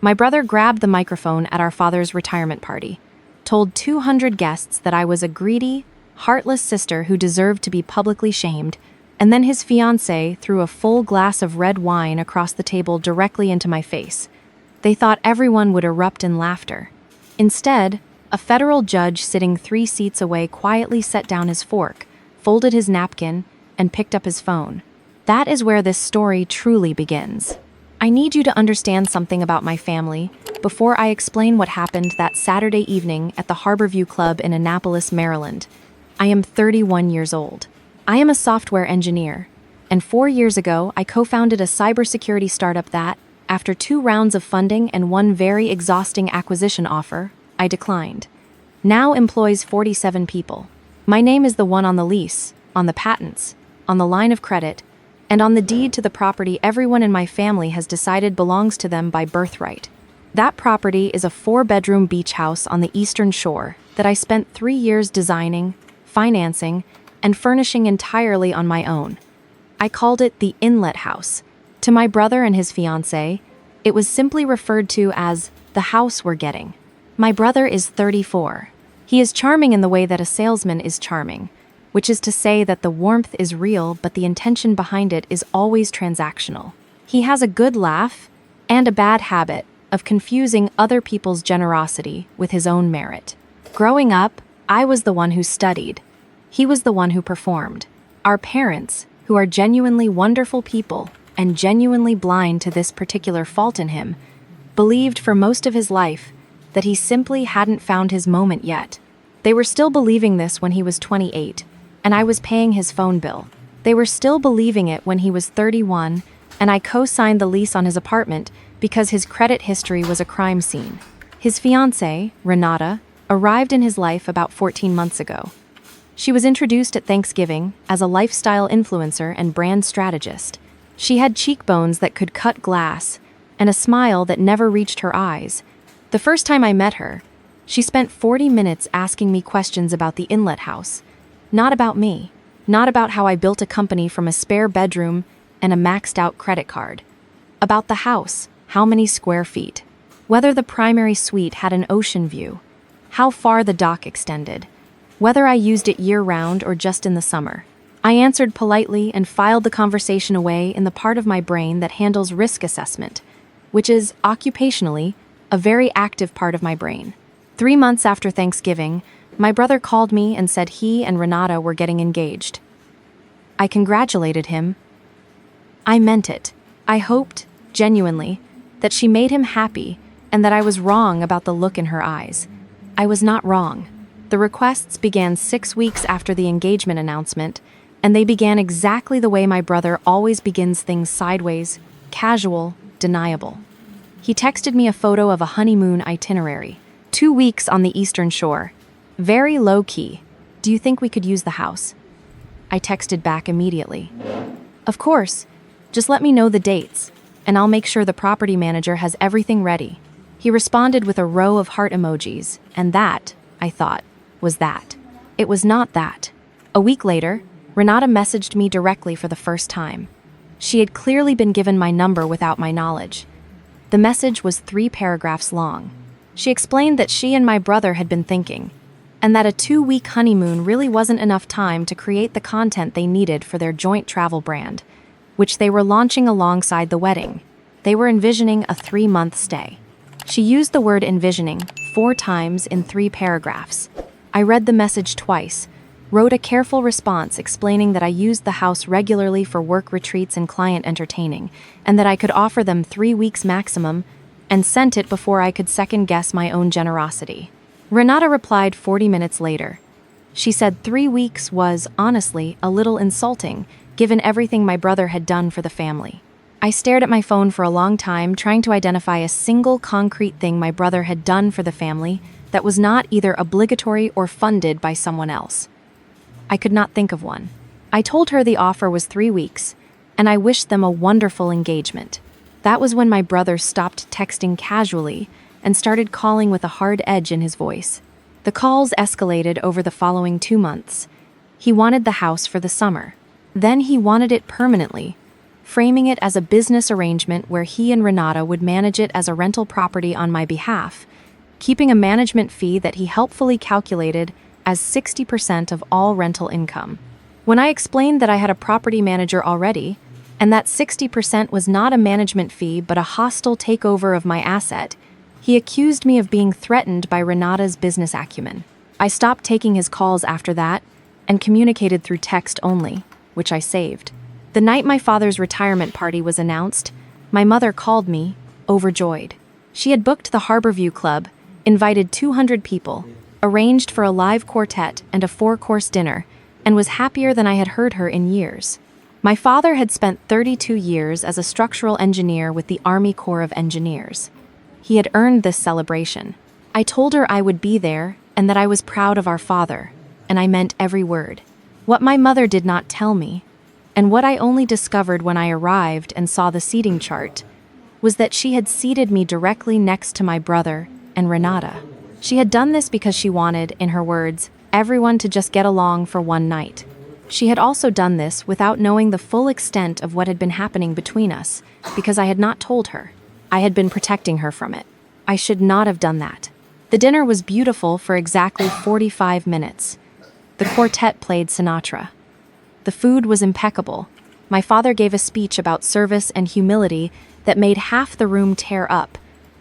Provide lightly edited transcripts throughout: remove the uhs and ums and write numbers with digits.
My brother grabbed the microphone at our father's retirement party, told 200 guests that I was a greedy, heartless sister who deserved to be publicly shamed, and then his fiancée threw a full glass of red wine across the table directly into my face. They thought everyone would erupt in laughter. Instead, a federal judge sitting 3 seats away quietly set down his fork, folded his napkin, and picked up his phone. That is where this story truly begins. I need you to understand something about my family before I explain what happened that Saturday evening at the Harborview Club in Annapolis, Maryland. I am 31 years old. I am a software engineer, and 4 years ago, I co-founded a cybersecurity startup that, after 2 rounds of funding and 1 very exhausting acquisition offer, I declined. Now employs 47 people. My name is the one on the lease, on the patents, on the line of credit, and on the deed to the property everyone in my family has decided belongs to them by birthright. That property is a 4-bedroom beach house on the Eastern Shore that I spent 3 years designing, financing, and furnishing entirely on my own. I called it the Inlet House. To my brother and his fiancée, it was simply referred to as the house we're getting. My brother is 34. He is charming in the way that a salesman is charming, which is to say that the warmth is real but the intention behind it is always transactional. He has a good laugh and a bad habit of confusing other people's generosity with his own merit. Growing up, I was the one who studied. He was the one who performed. Our parents, who are genuinely wonderful people and genuinely blind to this particular fault in him, believed for most of his life that he simply hadn't found his moment yet. They were still believing this when he was 28, and I was paying his phone bill. They were still believing it when he was 31, and I co-signed the lease on his apartment because his credit history was a crime scene. His fiancée, Renata, arrived in his life about 14 months ago. She was introduced at Thanksgiving as a lifestyle influencer and brand strategist. She had cheekbones that could cut glass and a smile that never reached her eyes. The first time I met her, she spent 40 minutes asking me questions about the Inlet House. Not about me, not about how I built a company from a spare bedroom and a maxed-out credit card. About the house, how many square feet, whether the primary suite had an ocean view, how far the dock extended, whether I used it year-round or just in the summer. I answered politely and filed the conversation away in the part of my brain that handles risk assessment, which is, occupationally, a very active part of my brain. 3 months after Thanksgiving, my brother called me and said he and Renata were getting engaged. I congratulated him. I meant it. I hoped, genuinely, that she made him happy and that I was wrong about the look in her eyes. I was not wrong. The requests began 6 weeks after the engagement announcement, and they began exactly the way my brother always begins things: sideways, casual, deniable. He texted me a photo of a honeymoon itinerary. 2 weeks on the Eastern Shore. Very low-key. Do you think we could use the house? I texted back immediately. Of course. Just let me know the dates, and I'll make sure the property manager has everything ready. He responded with a row of heart emojis, and that, I thought, was that. It was not that. A week later, Renata messaged me directly for the first time. She had clearly been given my number without my knowledge. The message was 3 paragraphs long. She explained that she and my brother had been thinking, and that a 2-week honeymoon really wasn't enough time to create the content they needed for their joint travel brand, which they were launching alongside the wedding. They were envisioning a 3-month stay. She used the word envisioning 4 times in 3 paragraphs. I read the message twice, wrote a careful response explaining that I used the house regularly for work retreats and client entertaining, and that I could offer them 3 weeks maximum, and sent it before I could second-guess my own generosity. Renata replied 40 minutes later. She said 3 weeks was, honestly, a little insulting, given everything my brother had done for the family. I stared at my phone for a long time, trying to identify a single concrete thing my brother had done for the family that was not either obligatory or funded by someone else. I could not think of one. I told her the offer was 3 weeks, and I wished them a wonderful engagement. That was when my brother stopped texting casually and started calling with a hard edge in his voice. The calls escalated over the following 2 months. He wanted the house for the summer. Then he wanted it permanently. framing it as a business arrangement where he and Renata would manage it as a rental property on my behalf, keeping a management fee that he helpfully calculated as 60% of all rental income. When I explained that I had a property manager already, and that 60% was not a management fee but a hostile takeover of my asset, he accused me of being threatened by Renata's business acumen. I stopped taking his calls after that and communicated through text only, which I saved. The night my father's retirement party was announced, my mother called me, overjoyed. She had booked the Harborview Club, invited 200 people, arranged for a live quartet and a 4-course dinner, and was happier than I had heard her in years. My father had spent 32 years as a structural engineer with the Army Corps of Engineers. He had earned this celebration. I told her I would be there and that I was proud of our father, and I meant every word. What my mother did not tell me, and what I only discovered when I arrived and saw the seating chart, was that she had seated me directly next to my brother and Renata. She had done this because she wanted, in her words, everyone to just get along for one night. She had also done this without knowing the full extent of what had been happening between us, because I had not told her. I had been protecting her from it. I should not have done that. The dinner was beautiful for exactly 45 minutes. The quartet played Sinatra. The food was impeccable. My father gave a speech about service and humility that made half the room tear up,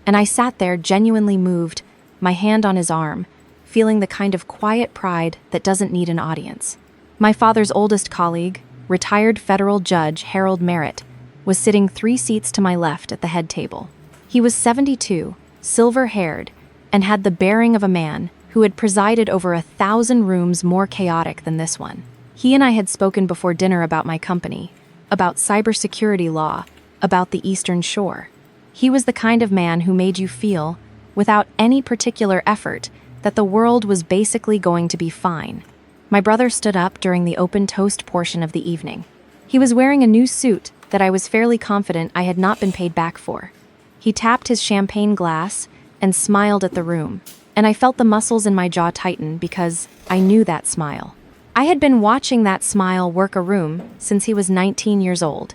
and I sat there genuinely moved, my hand on his arm, feeling the kind of quiet pride that doesn't need an audience. My father's oldest colleague, retired federal judge Harold Merritt, was sitting 3 seats to my left at the head table. He was 72, silver-haired, and had the bearing of a man who had presided over 1,000 rooms more chaotic than this one. He and I had spoken before dinner about my company, about cybersecurity law, about the Eastern Shore. He was the kind of man who made you feel, without any particular effort, that the world was basically going to be fine. My brother stood up during the open toast portion of the evening. He was wearing a new suit that I was fairly confident I had not been paid back for. He tapped his champagne glass and smiled at the room, and I felt the muscles in my jaw tighten because I knew that smile. I had been watching that smile work a room since he was 19 years old.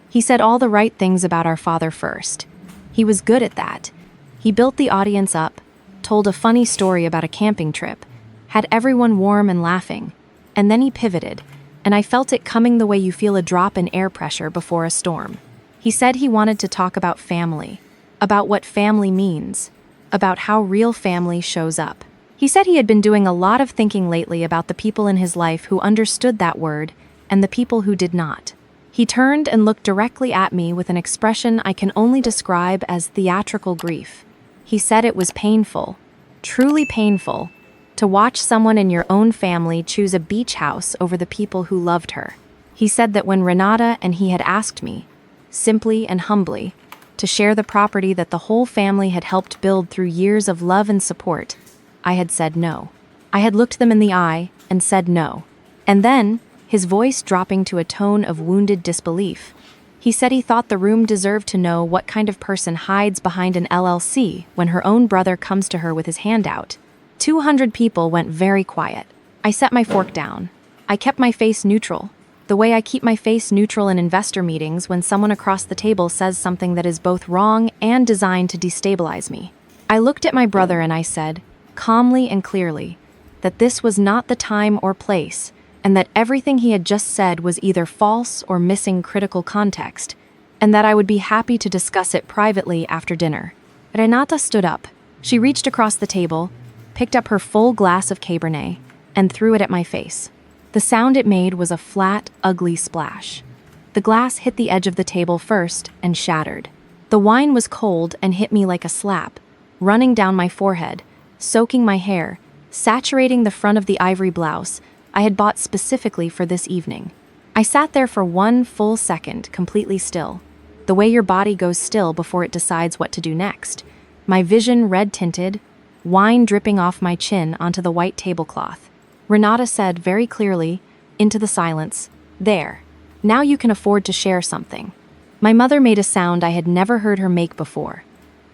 He said all the right things about our father first. He was good at that. He built the audience up, told a funny story about a camping trip, had everyone warm and laughing, and then he pivoted, and I felt it coming the way you feel a drop in air pressure before a storm. He said he wanted to talk about family, about what family means, about how real family shows up. He said he had been doing a lot of thinking lately about the people in his life who understood that word and the people who did not. He turned and looked directly at me with an expression I can only describe as theatrical grief. He said it was painful, truly painful, to watch someone in your own family choose a beach house over the people who loved her. He said that when Renata and he had asked me, simply and humbly, to share the property that the whole family had helped build through years of love and support, I had said no. I had looked them in the eye and said no. And then, his voice dropping to a tone of wounded disbelief, he said he thought the room deserved to know what kind of person hides behind an LLC when her own brother comes to her with his hand out. 200 people went very quiet. I set my fork down. I kept my face neutral, the way I keep my face neutral in investor meetings when someone across the table says something that is both wrong and designed to destabilize me. I looked at my brother and I said, calmly and clearly, that this was not the time or place, and that everything he had just said was either false or missing critical context, and that I would be happy to discuss it privately after dinner. Renata stood up. She reached across the table, picked up her full glass of Cabernet, and threw it at my face. The sound it made was a flat, ugly splash. The glass hit the edge of the table first and shattered. The wine was cold and hit me like a slap, running down my forehead, soaking my hair, saturating the front of the ivory blouse I had bought specifically for this evening. I sat there for 1 full second, completely still, the way your body goes still before it decides what to do next. My vision red-tinted, wine dripping off my chin onto the white tablecloth. Renata said very clearly, into the silence, "There. Now you can afford to share something." My mother made a sound I had never heard her make before.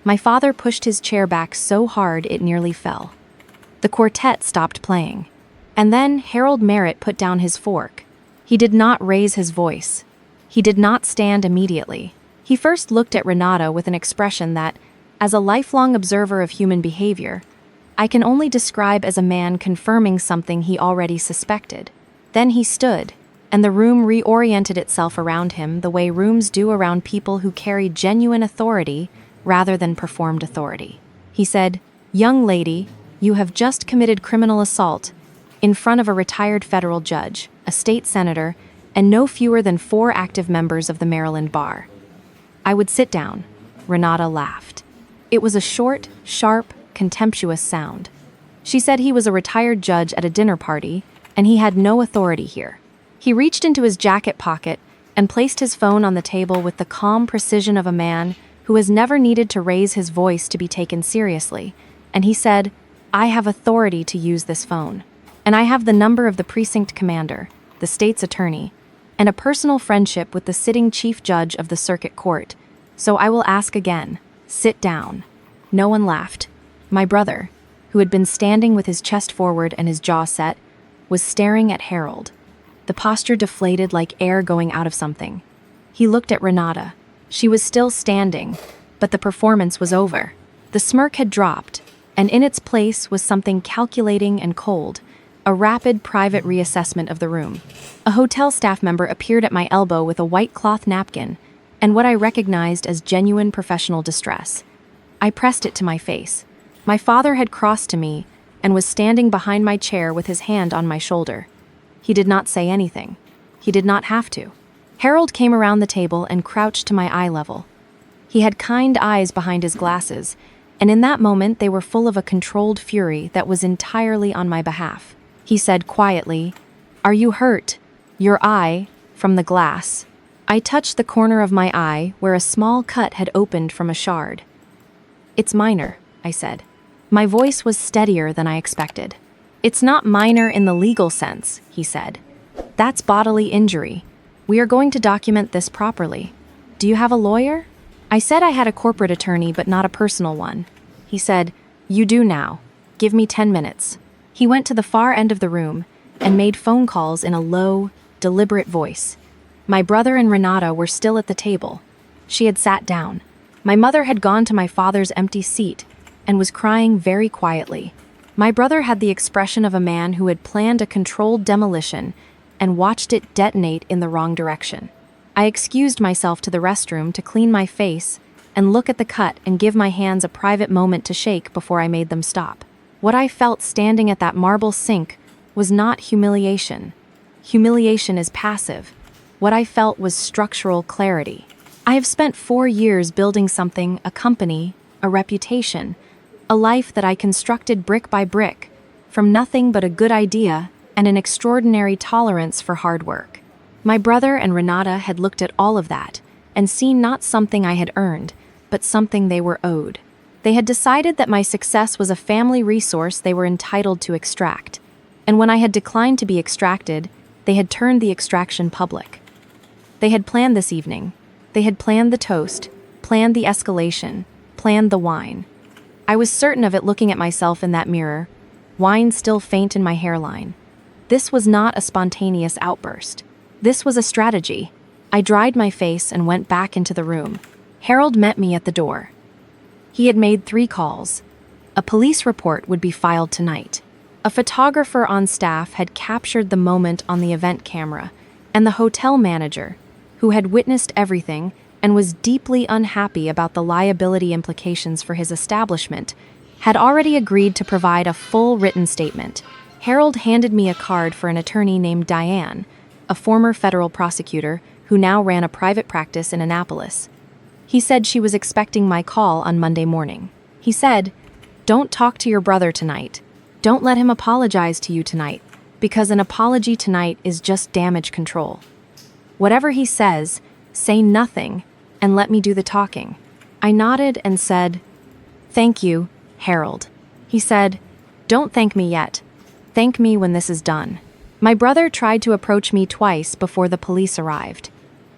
My father pushed his chair back so hard it nearly fell. The quartet stopped playing. And then Harold Merritt put down his fork. He did not raise his voice. He did not stand immediately. He first looked at Renata with an expression that, as a lifelong observer of human behavior, I can only describe as a man confirming something he already suspected. Then he stood, and the room reoriented itself around him the way rooms do around people who carry genuine authority rather than performed authority. He said, "Young lady, you have just committed criminal assault in front of a retired federal judge, a state senator, and no fewer than 4 active members of the Maryland bar." "I would sit down," Renata laughed. It was a short, sharp, contemptuous sound. She said he was a retired judge at a dinner party, and he had no authority here. He reached into his jacket pocket and placed his phone on the table with the calm precision of a man who has never needed to raise his voice to be taken seriously, and he said, "I have authority to use this phone, and I have the number of the precinct commander, the state's attorney, and a personal friendship with the sitting chief judge of the circuit court, so I will ask again, sit down." No one laughed. My brother, who had been standing with his chest forward and his jaw set, was staring at Harold. The posture deflated like air going out of something. He looked at Renata. She was still standing, but the performance was over. The smirk had dropped, and in its place was something calculating and cold, a rapid private reassessment of the room. A hotel staff member appeared at my elbow with a white cloth napkin and what I recognized as genuine professional distress. I pressed it to my face. My father had crossed to me and was standing behind my chair with his hand on my shoulder. He did not say anything. He did not have to. Harold came around the table and crouched to my eye level. He had kind eyes behind his glasses, and in that moment they were full of a controlled fury that was entirely on my behalf. He said quietly, "Are you hurt? Your eye, from the glass." I touched the corner of my eye where a small cut had opened from a shard. "It's minor," I said. My voice was steadier than I expected. "It's not minor in the legal sense," he said. "That's bodily injury. We are going to document this properly. Do you have a lawyer?" I said I had a corporate attorney but not a personal one. He said, "You do now. Give me 10 minutes." He went to the far end of the room and made phone calls in a low, deliberate voice. My brother and Renata were still at the table. She had sat down. My mother had gone to my father's empty seat and was crying very quietly. My brother had the expression of a man who had planned a controlled demolition and watched it detonate in the wrong direction. I excused myself to the restroom to clean my face and look at the cut and give my hands a private moment to shake before I made them stop. What I felt standing at that marble sink was not humiliation. Humiliation is passive. What I felt was structural clarity. I have spent 4 years building something, a company, a reputation, a life that I constructed brick by brick, from nothing but a good idea and an extraordinary tolerance for hard work. My brother and Renata had looked at all of that and seen not something I had earned, but something they were owed. They had decided that my success was a family resource they were entitled to extract, and when I had declined to be extracted, they had turned the extraction public. They had planned this evening. They had planned the toast, planned the escalation, planned the wine. I was certain of it looking at myself in that mirror, wine still faint in my hairline. This was not a spontaneous outburst. This was a strategy. I dried my face and went back into the room. Harold met me at the door. He had made 3 calls. A police report would be filed tonight. A photographer on staff had captured the moment on the event camera, and the hotel manager, who had witnessed everything and was deeply unhappy about the liability implications for his establishment, had already agreed to provide a full written statement. Harold handed me a card for an attorney named Diane, a former federal prosecutor who now ran a private practice in Annapolis. He said she was expecting my call on Monday morning. He said, "Don't talk to your brother tonight. Don't let him apologize to you tonight, because an apology tonight is just damage control. Whatever he says, say nothing and let me do the talking." I nodded and said, "Thank you, Harold." He said, "Don't thank me yet. Thank me when this is done." My brother tried to approach me twice before the police arrived.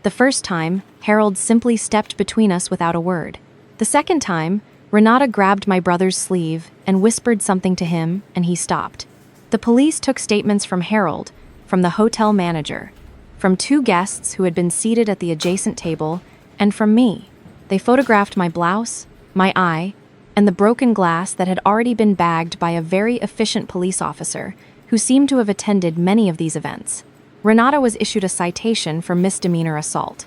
The first time, Harold simply stepped between us without a word. The second time, Renata grabbed my brother's sleeve and whispered something to him, and he stopped. The police took statements from Harold, from the hotel manager, from two guests who had been seated at the adjacent table, and from me. They photographed my blouse, my eye, and the broken glass that had already been bagged by a very efficient police officer who seemed to have attended many of these events. Renata was issued a citation for misdemeanor assault.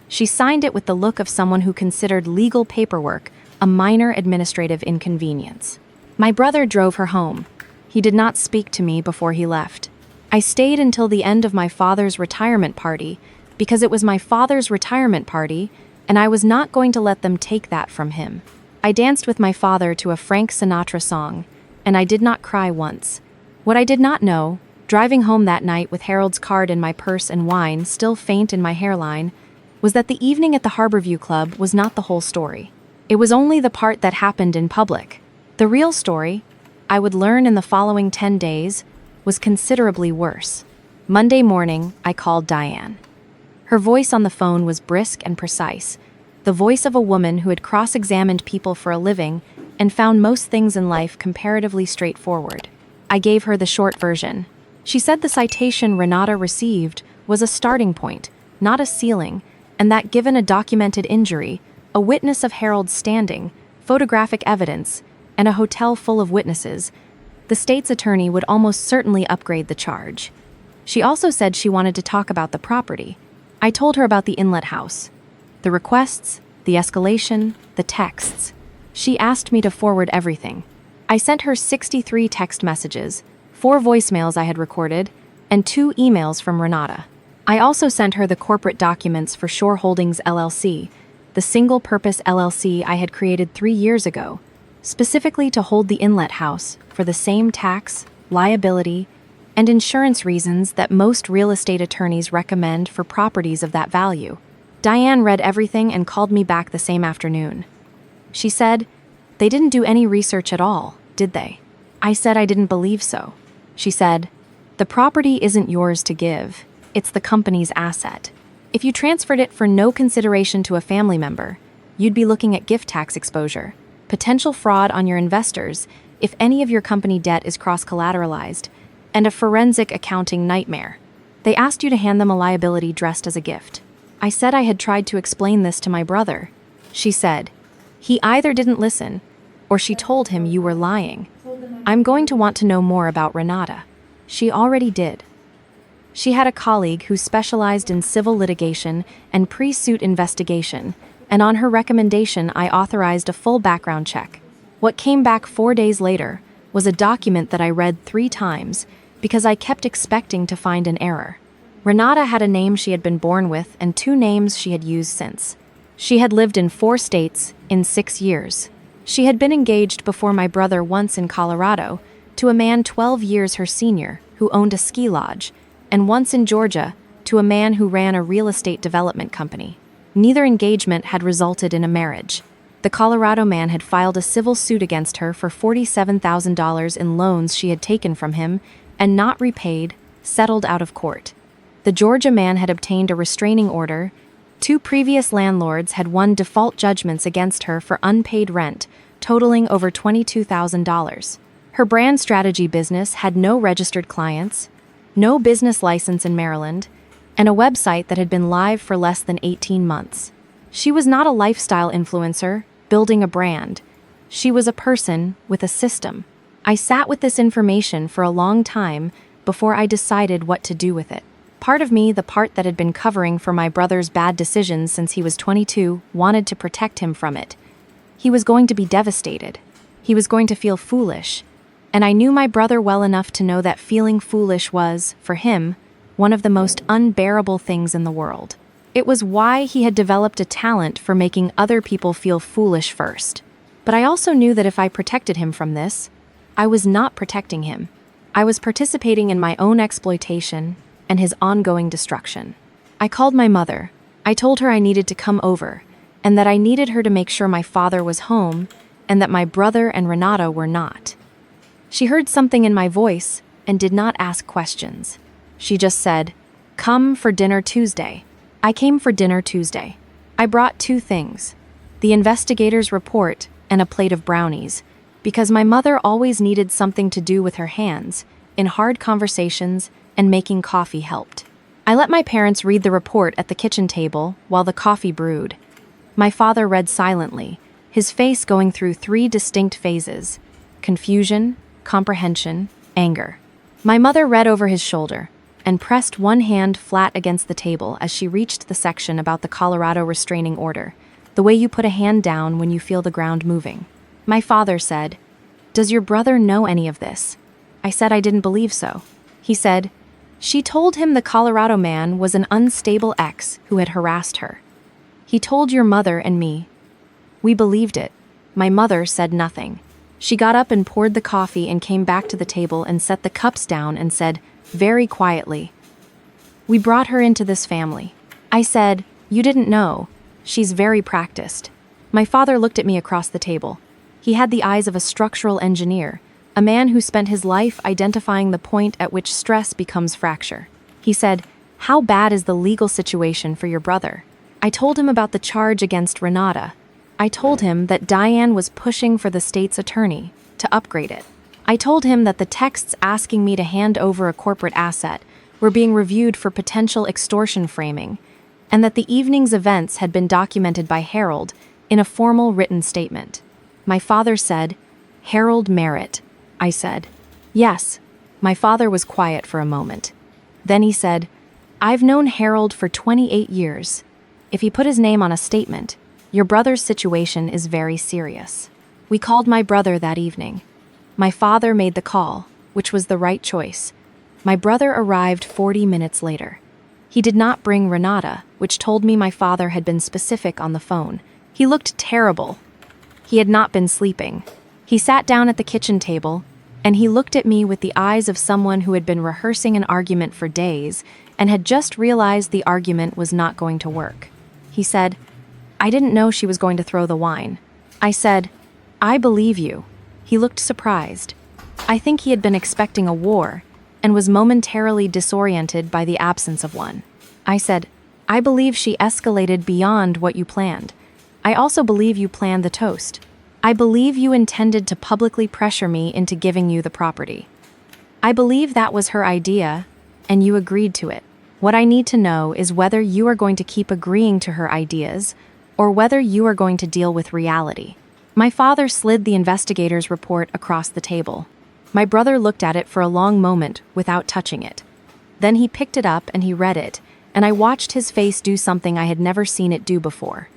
She signed it with the look of someone who considered legal paperwork a minor administrative inconvenience. My brother drove her home. He did not speak to me before he left. I stayed until the end of my father's retirement party because it was my father's retirement party and I was not going to let them take that from him. I danced with my father to a Frank Sinatra song, and I did not cry once. What I did not know, driving home that night with Harold's card in my purse and wine still faint in my hairline, was that the evening at the Harborview Club was not the whole story. It was only the part that happened in public. The real story, I would learn in the following 10 days, was considerably worse. Monday morning, I called Diane. Her voice on the phone was brisk and precise, the voice of a woman who had cross-examined people for a living and found most things in life comparatively straightforward. I gave her the short version. She said the citation Renata received was a starting point, not a ceiling, and that given a documented injury, a witness of Harold's standing, photographic evidence, and a hotel full of witnesses, the state's attorney would almost certainly upgrade the charge. She also said she wanted to talk about the property. I told her about the inlet house, the requests, the escalation, the texts. She asked me to forward everything. I sent her 63 text messages, 4 voicemails I had recorded, and 2 emails from Renata. I also sent her the corporate documents for Shore Holdings LLC, the single-purpose LLC I had created 3 years ago, specifically to hold the inlet house for the same tax, liability, and insurance reasons that most real estate attorneys recommend for properties of that value. Diane read everything and called me back the same afternoon. She said, "They didn't do any research at all, did they?" I said I didn't believe so. She said, "The property isn't yours to give. It's the company's asset. If you transferred it for no consideration to a family member, you'd be looking at gift tax exposure, potential fraud on your investors if any of your company debt is cross-collateralized, and a forensic accounting nightmare. They asked you to hand them a liability dressed as a gift." I said I had tried to explain this to my brother. She said, "He either didn't listen, or she told him you were lying. I'm going to want to know more about Renata." She already did. She had a colleague who specialized in civil litigation and pre-suit investigation, and on her recommendation I authorized a full background check. What came back 4 days later was a document that I read 3 times because I kept expecting to find an error. Renata had a name she had been born with and 2 names she had used since. She had lived in 4 states in 6 years. She had been engaged before my brother once in Colorado to a man 12 years her senior who owned a ski lodge, and once in Georgia to a man who ran a real estate development company. Neither engagement had resulted in a marriage. The Colorado man had filed a civil suit against her for $47,000 in loans she had taken from him and not repaid, settled out of court. The Georgia man had obtained a restraining order. 2 previous landlords had won default judgments against her for unpaid rent, totaling over $22,000. Her brand strategy business had no registered clients, no business license in Maryland, and a website that had been live for less than 18 months. She was not a lifestyle influencer, building a brand. She was a person with a system. I sat with this information for a long time before I decided what to do with it. Part of me, the part that had been covering for my brother's bad decisions since he was 22, wanted to protect him from it. He was going to be devastated. He was going to feel foolish. And I knew my brother well enough to know that feeling foolish was, for him, one of the most unbearable things in the world. It was why he had developed a talent for making other people feel foolish first. But I also knew that if I protected him from this, I was not protecting him. I was participating in my own exploitation and his ongoing destruction. I called my mother. I told her I needed to come over, and that I needed her to make sure my father was home, and that my brother and Renata were not. She heard something in my voice and did not ask questions. She just said, "Come for dinner Tuesday." I came for dinner Tuesday. I brought 2 things, the investigator's report and a plate of brownies, because my mother always needed something to do with her hands, in hard conversations, and making coffee helped. I let my parents read the report at the kitchen table while the coffee brewed. My father read silently, his face going through 3 distinct phases: confusion, comprehension, anger. My mother read over his shoulder and pressed one hand flat against the table as she reached the section about the Colorado restraining order, the way you put a hand down when you feel the ground moving. My father said, "Does your brother know any of this?" I said I didn't believe so. He said, "She told him the Colorado man was an unstable ex who had harassed her. He told your mother and me." We believed it. My mother said nothing. She got up and poured the coffee and came back to the table and set the cups down and said, very quietly, "We brought her into this family." I said, "You didn't know. She's very practiced." My father looked at me across the table. He had the eyes of a structural engineer, a man who spent his life identifying the point at which stress becomes fracture. He said, "How bad is the legal situation for your brother?" I told him about the charge against Renata. I told him that Diane was pushing for the state's attorney to upgrade it. I told him that the texts asking me to hand over a corporate asset were being reviewed for potential extortion framing, and that the evening's events had been documented by Harold in a formal written statement. My father said, "Harold Merritt." I said, "Yes." My father was quiet for a moment. Then he said, "I've known Harold for 28 years. If he put his name on a statement, your brother's situation is very serious." We called my brother that evening. My father made the call, which was the right choice. My brother arrived 40 minutes later. He did not bring Renata, which told me my father had been specific on the phone. He looked terrible. He had not been sleeping. He sat down at the kitchen table, and he looked at me with the eyes of someone who had been rehearsing an argument for days and had just realized the argument was not going to work. He said, "I didn't know she was going to throw the wine." I said, "I believe you." He looked surprised. I think he had been expecting a war and was momentarily disoriented by the absence of one. I said, "I believe she escalated beyond what you planned. I also believe you planned the toast. I believe you intended to publicly pressure me into giving you the property. I believe that was her idea, and you agreed to it. What I need to know is whether you are going to keep agreeing to her ideas or whether you are going to deal with reality." My father slid the investigator's report across the table. My brother looked at it for a long moment without touching it. Then he picked it up and he read it, and I watched his face do something I had never seen it do before.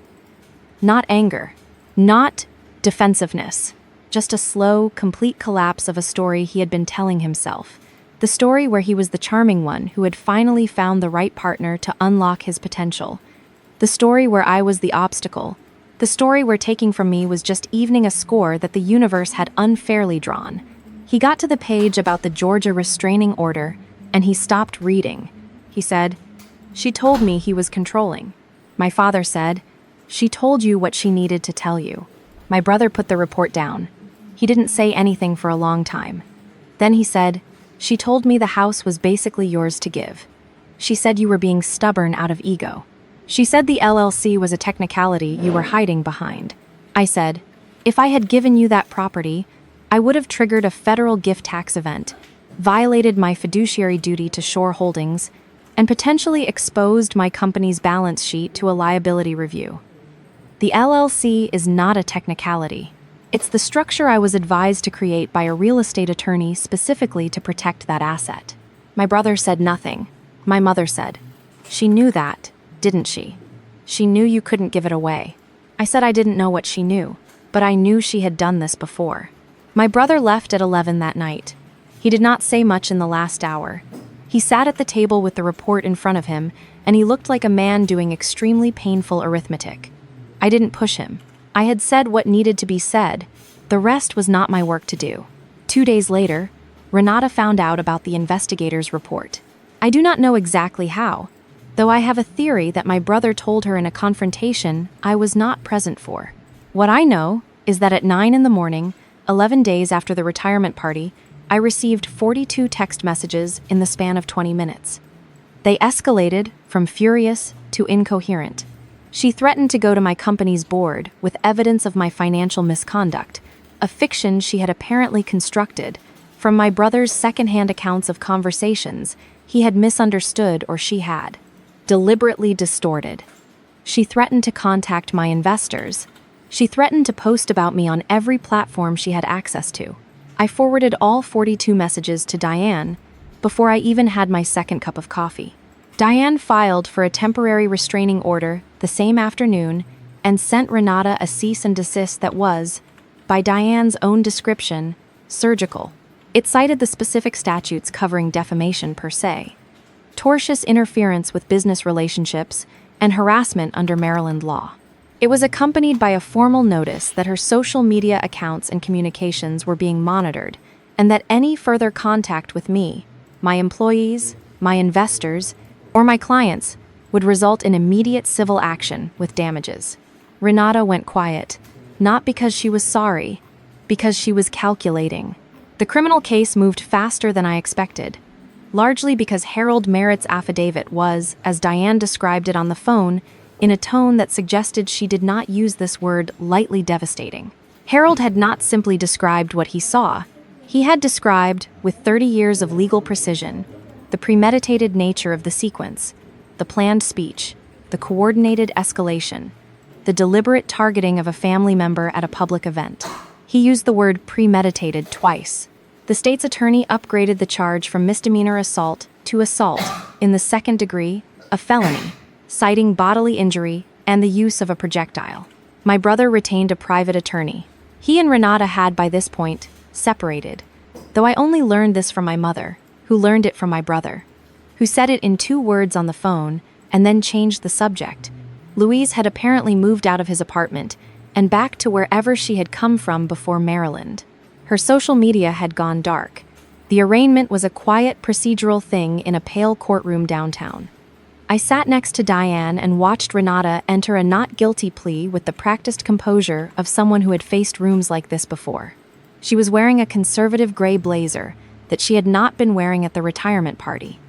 Not anger, not defensiveness, just a slow, complete collapse of a story he had been telling himself. The story where he was the charming one who had finally found the right partner to unlock his potential. The story where I was the obstacle. The story where taking from me was just evening a score that the universe had unfairly drawn. He got to the page about the Georgia restraining order, and he stopped reading. He said, "She told me he was controlling." My father said, "She told you what she needed to tell you." My brother put the report down. He didn't say anything for a long time. Then he said, "She told me the house was basically yours to give. She said you were being stubborn out of ego. She said the LLC was a technicality you were hiding behind." I said, "If I had given you that property, I would have triggered a federal gift tax event, violated my fiduciary duty to Shore Holdings, and potentially exposed my company's balance sheet to a liability review. The LLC is not a technicality. It's the structure I was advised to create by a real estate attorney specifically to protect that asset." My brother said nothing. My mother said, "She knew that, didn't she? She knew you couldn't give it away." I said I didn't know what she knew, but I knew she had done this before. My brother left at 11 that night. He did not say much in the last hour. He sat at the table with the report in front of him, and he looked like a man doing extremely painful arithmetic. I didn't push him. I had said what needed to be said. The rest was not my work to do. 2 days later, Renata found out about the investigator's report. I do not know exactly how, though I have a theory that my brother told her in a confrontation I was not present for. What I know is that at 9 in the morning, 11 days after the retirement party, I received 42 text messages in the span of 20 minutes. They escalated from furious to incoherent. She threatened to go to my company's board with evidence of my financial misconduct, a fiction she had apparently constructed from my brother's secondhand accounts of conversations He had misunderstood, or she had. Deliberately distorted. She threatened to contact my investors. She threatened to post about me on every platform she had access to. I forwarded all 42 messages to Diane before I even had my second cup of coffee. Diane filed for a temporary restraining order the same afternoon and sent Renata a cease and desist that was, by Diane's own description, surgical. It cited the specific statutes covering defamation per se, tortious interference with business relationships, and harassment under Maryland law. It was accompanied by a formal notice that her social media accounts and communications were being monitored, and that any further contact with me, my employees, my investors, or my clients would result in immediate civil action with damages. Renata went quiet, not because she was sorry, because she was calculating. The criminal case moved faster than I expected, largely because Harold Merritt's affidavit was, as Diane described it on the phone, in a tone that suggested she did not use this word lightly devastating. Harold had not simply described what he saw. He had described, with 30 years of legal precision, the premeditated nature of the sequence, the planned speech, the coordinated escalation, the deliberate targeting of a family member at a public event. He used the word premeditated twice. The state's attorney upgraded the charge from misdemeanor assault to assault in the second degree, a felony, citing bodily injury and the use of a projectile. My brother retained a private attorney. He and Renata had, by this point, separated, though I only learned this from my mother, who learned it from my brother, who said it in 2 words on the phone and then changed the subject. Louise had apparently moved out of his apartment and back to wherever she had come from before Maryland. Her social media had gone dark. The arraignment was a quiet, procedural thing in a pale courtroom downtown. I sat next to Diane and watched Renata enter a not guilty plea with the practiced composure of someone who had faced rooms like this before. She was wearing a conservative gray blazer that she had not been wearing at the retirement party.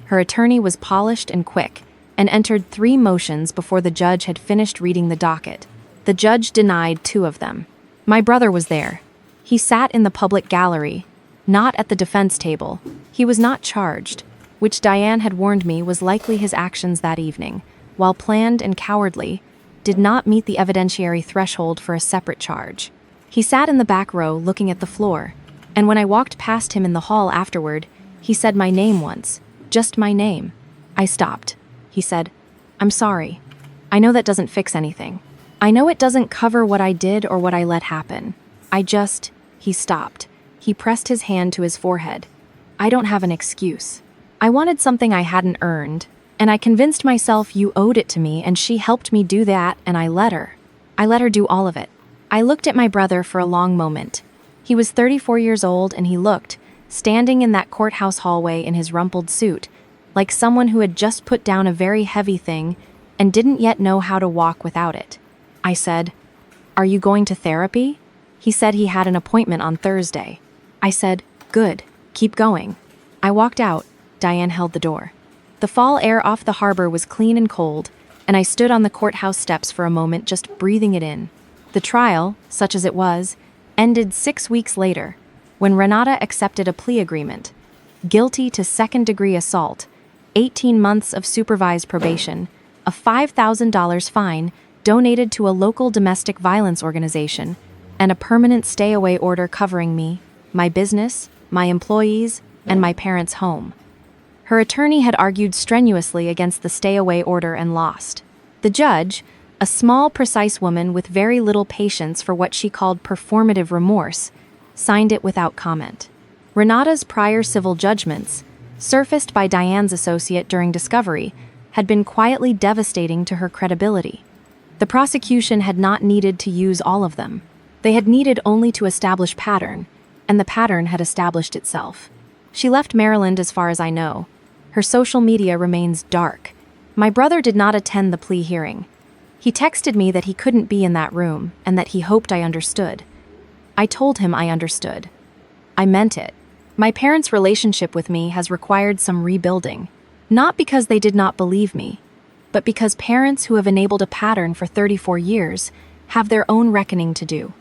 Her attorney was polished and quick, and entered 3 motions before the judge had finished reading the docket. The judge denied 2 of them. My brother was there. He sat in the public gallery, not at the defense table. He was not charged, which Diane had warned me was likely his actions that evening, while planned and cowardly, did not meet the evidentiary threshold for a separate charge. He sat in the back row looking at the floor, and when I walked past him in the hall afterward, he said my name once, just my name. I stopped. He said, "I'm sorry. I know that doesn't fix anything. I know it doesn't cover what I did or what I let happen. He stopped. He pressed his hand to his forehead. I don't have an excuse. I wanted something I hadn't earned, and I convinced myself you owed it to me, and she helped me do that, and I let her. I let her do all of it." I looked at my brother for a long moment. He was 34 years old, and he looked, standing in that courthouse hallway in his rumpled suit, like someone who had just put down a very heavy thing and didn't yet know how to walk without it. I said, "Are you going to therapy?" He said he had an appointment on Thursday. I said, "Good, keep going." I walked out. Diane held the door. The fall air off the harbor was clean and cold, and I stood on the courthouse steps for a moment just breathing it in. The trial, such as it was, ended 6 weeks later, when Renata accepted a plea agreement. Guilty to second-degree assault, 18 months of supervised probation, a $5,000 fine donated to a local domestic violence organization, and a permanent stay-away order covering me, my business, my employees, and my parents' home. Her attorney had argued strenuously against the stay-away order and lost. The judge, a small, precise woman with very little patience for what she called performative remorse, signed it without comment. Renata's prior civil judgments, surfaced by Diane's associate during discovery, had been quietly devastating to her credibility. The prosecution had not needed to use all of them. They had needed only to establish pattern, and the pattern had established itself. She left Maryland as far as I know. Her social media remains dark. My brother did not attend the plea hearing. He texted me that he couldn't be in that room and that he hoped I understood. I told him I understood. I meant it. My parents' relationship with me has required some rebuilding, not because they did not believe me, but because parents who have enabled a pattern for 34 years have their own reckoning to do.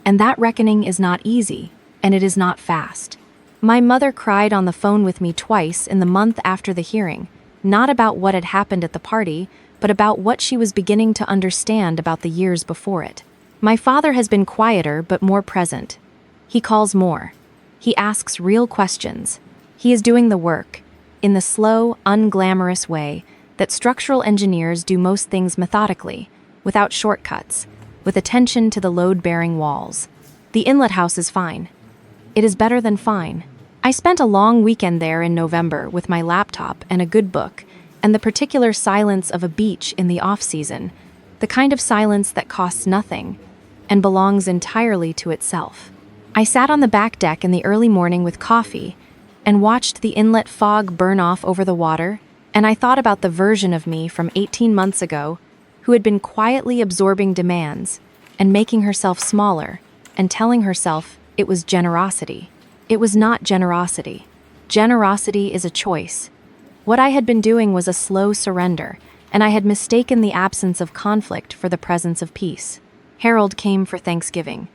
And that reckoning is not easy, and it is not fast. My mother cried on the phone with me twice in the month after the hearing, not about what had happened at the party, but about what she was beginning to understand about the years before it. My father has been quieter but more present. He calls more. He asks real questions. He is doing the work, in the slow, unglamorous way that structural engineers do most things methodically, without shortcuts, with attention to the load-bearing walls. The inlet house is fine. It is better than fine. I spent a long weekend there in November with my laptop and a good book, and the particular silence of a beach in the off-season, the kind of silence that costs nothing and belongs entirely to itself. I sat on the back deck in the early morning with coffee and watched the inlet fog burn off over the water, and I thought about the version of me from 18 months ago who had been quietly absorbing demands and making herself smaller and telling herself it was generosity. It was not generosity. Generosity is a choice. What I had been doing was a slow surrender, and I had mistaken the absence of conflict for the presence of peace. Harold came for Thanksgiving.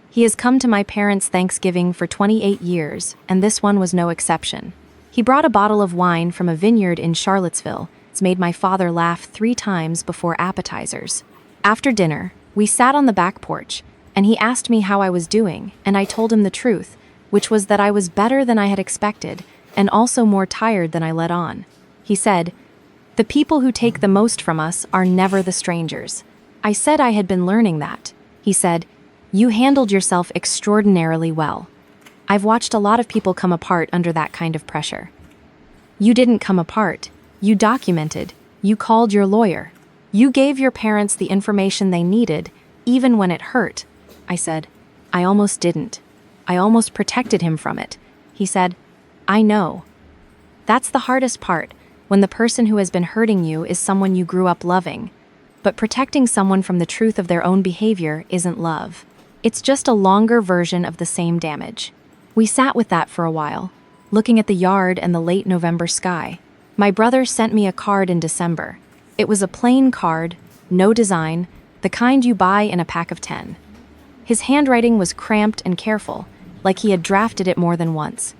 He has come to my parents' Thanksgiving for 28 years, and this one was no exception. He brought a bottle of wine from a vineyard in Charlottesville. It's made my father laugh 3 times before appetizers. After dinner, we sat on the back porch, and he asked me how I was doing, and I told him the truth, which was that I was better than I had expected, and also more tired than I let on. He said, "The people who take the most from us are never the strangers." I said I had been learning that. He said, "You handled yourself extraordinarily well. I've watched a lot of people come apart under that kind of pressure." "You didn't come apart. You documented. You called your lawyer. You gave your parents the information they needed, even when it hurt." I said, "I almost didn't. I almost protected him from it." He said, "I know. That's the hardest part, when the person who has been hurting you is someone you grew up loving. But protecting someone from the truth of their own behavior isn't love. It's just a longer version of the same damage." We sat with that for a while, looking at the yard and the late November sky. My brother sent me a card in December. It was a plain card, no design, the kind you buy in a pack of 10. His handwriting was cramped and careful, like he had drafted it more than once.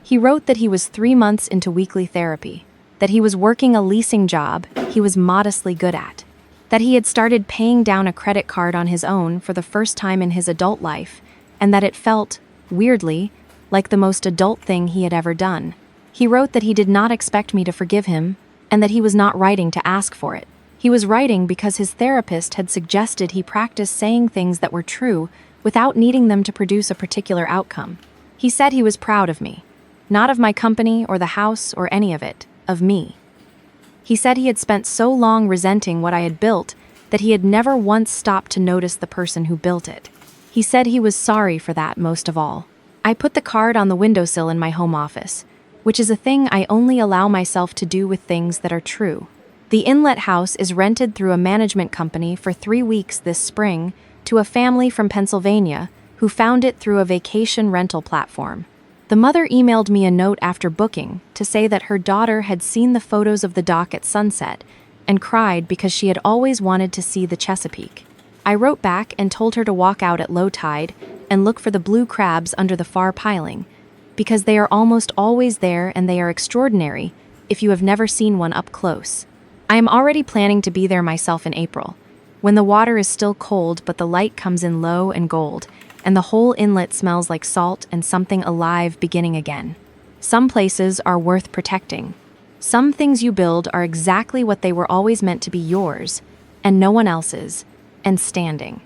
He wrote that he was 3 months into weekly therapy, that he was working a leasing job he was modestly good at, that he had started paying down a credit card on his own for the first time in his adult life, and that it felt, weirdly, like the most adult thing he had ever done. He wrote that he did not expect me to forgive him, and that he was not writing to ask for it. He was writing because his therapist had suggested he practice saying things that were true without needing them to produce a particular outcome. He said he was proud of me, not of my company or the house or any of it, of me. He said he had spent so long resenting what I had built that he had never once stopped to notice the person who built it. He said he was sorry for that most of all. I put the card on the windowsill in my home office, which is a thing I only allow myself to do with things that are true. The inlet house is rented through a management company for 3 weeks this spring to a family from Pennsylvania who found it through a vacation rental platform. The mother emailed me a note after booking to say that her daughter had seen the photos of the dock at sunset and cried because she had always wanted to see the Chesapeake. I wrote back and told her to walk out at low tide and look for the blue crabs under the far piling, because they are almost always there and they are extraordinary if you have never seen one up close. I am already planning to be there myself in April, when the water is still cold but the light comes in low and gold, and the whole inlet smells like salt and something alive beginning again. Some places are worth protecting. Some things you build are exactly what they were always meant to be yours, and no one else's, and standing.